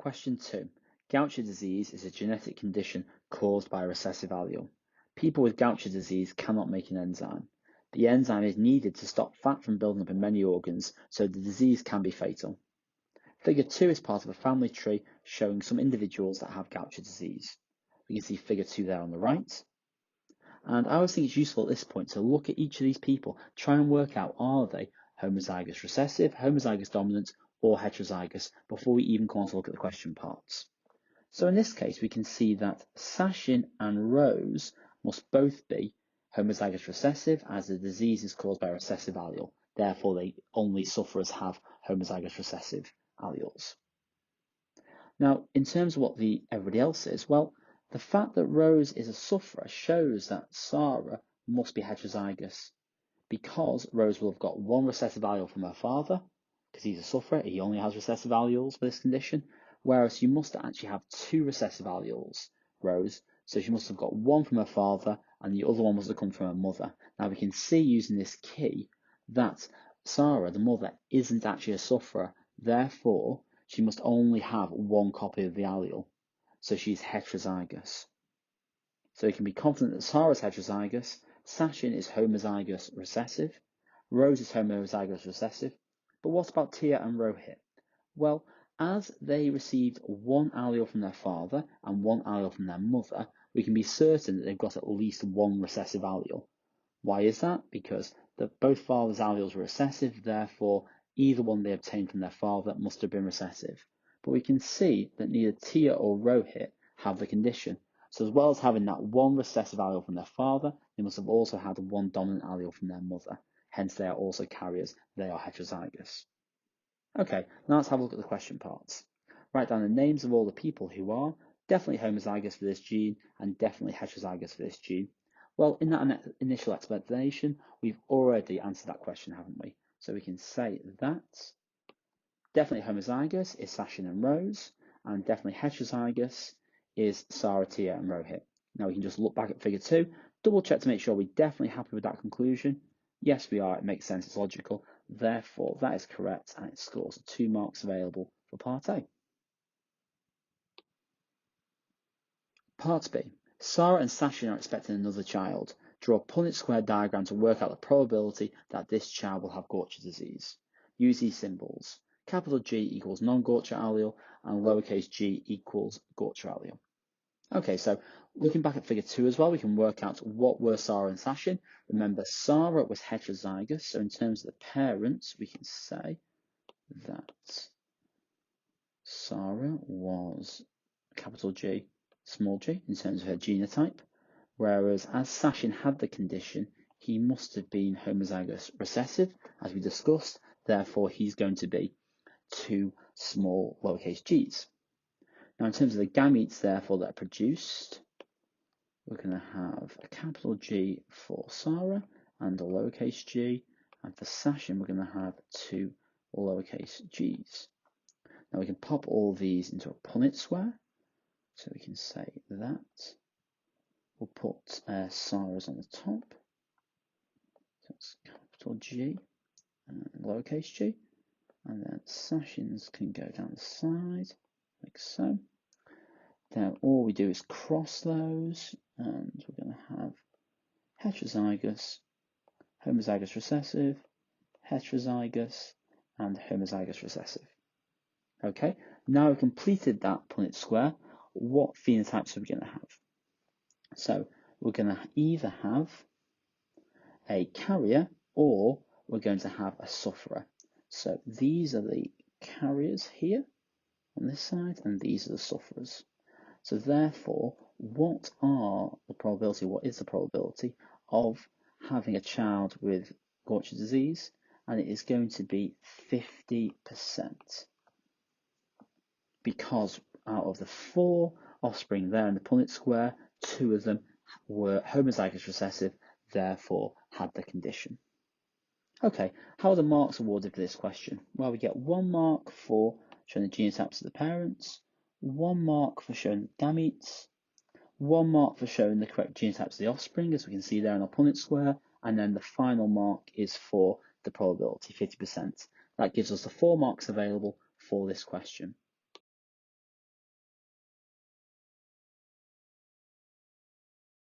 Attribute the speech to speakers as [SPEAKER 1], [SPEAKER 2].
[SPEAKER 1] Question 2. Gaucher disease is a genetic condition caused by a recessive allele. People with Gaucher disease cannot make an enzyme. The enzyme is needed to stop fat from building up in many organs, so the disease can be fatal. Figure 2 is part of a family tree showing some individuals that have Gaucher disease. We can see figure 2 there on the right. And I always think it's useful at this point to look at each of these people, try and work out, are they homozygous recessive, homozygous dominant, or heterozygous before we even come on to look at the question parts. So in this case, we can see that Sachin and Rose must both be homozygous recessive, as the disease is caused by a recessive allele. Therefore, they only sufferers have homozygous recessive alleles. Now, in terms of what everybody else is, well, the fact that Rose is a sufferer shows that Sarah must be heterozygous, because Rose will have got one recessive allele from her father, because he's a sufferer, he only has recessive alleles for this condition, whereas you must actually have two recessive alleles, Rose, so she must have got one from her father and the other one must have come from her mother. Now we can see using this key that Sarah, the mother, isn't actually a sufferer, therefore she must only have one copy of the allele, so she's heterozygous. So we can be confident that Sarah's heterozygous, Sachin is homozygous recessive, Rose is homozygous recessive, but what about Tia and Rohit? Well, as they received one allele from their father and one allele from their mother, we can be certain that they've got at least one recessive allele. Why is that? Because both fathers' alleles were recessive, therefore either one they obtained from their father must have been recessive. But we can see that neither Tia or Rohit have the condition. So as well as having that one recessive allele from their father, they must have also had one dominant allele from their mother. Hence they are also carriers, they are heterozygous. Okay, now let's have a look at the question parts. Write down the names of all the people who are definitely homozygous for this gene and definitely heterozygous for this gene. Well, in that initial explanation, we've already answered that question, haven't we? So we can say that definitely homozygous is Sachin and Rose, and definitely heterozygous is Sarah, Tia, and Rohit. Now we can just look back at figure 2, double check to make sure we're definitely happy with that conclusion. Yes, we are. It makes sense. It's logical. Therefore, that is correct, and it scores 2 marks available for part A. Part B. Sarah and Sachin are expecting another child. Draw a Punnett square diagram to work out the probability that this child will have Gaucher disease. Use these symbols. Capital G equals non-Gaucher allele, and lowercase g equals Gaucher allele. Okay, so looking back at figure 2 as well, we can work out what were Sarah and Sachin. Remember, Sarah was heterozygous, so in terms of the parents, we can say that Sarah was capital G, small g, in terms of her genotype, whereas as Sachin had the condition, he must have been homozygous recessive, as we discussed, therefore he's going to be 2 small lowercase g's. Now in terms of the gametes, therefore, that are produced, we're going to have a capital G for Sarah and a lowercase g, and for Sachin we're going to have 2 lowercase g's. Now we can pop all these into a Punnett square, so we can say that. We'll put Sarah's on the top, so it's capital G and lowercase g, and then Sachin's can go down the side, like so. Then all we do is cross those, and we're going to have heterozygous, homozygous recessive, heterozygous, and homozygous recessive. Okay, now we've completed that Punnett square, what phenotypes are we going to have? So we're going to either have a carrier or we're going to have a sufferer. So these are the carriers here on this side, and these are the sufferers. So therefore, what is the probability of having a child with Gaucher disease? And it is going to be 50%. Because out of the 4 offspring there in the Punnett square, 2 of them were homozygous recessive, therefore had the condition. Okay, how are the marks awarded for this question? Well, we get 1 mark for showing the genotypes of the parents, 1 mark for showing the gametes, 1 mark for showing the correct genotypes of the offspring, as we can see there in our Punnett square, and then the final mark is for the probability, 50%. That gives us the 4 marks available for this question.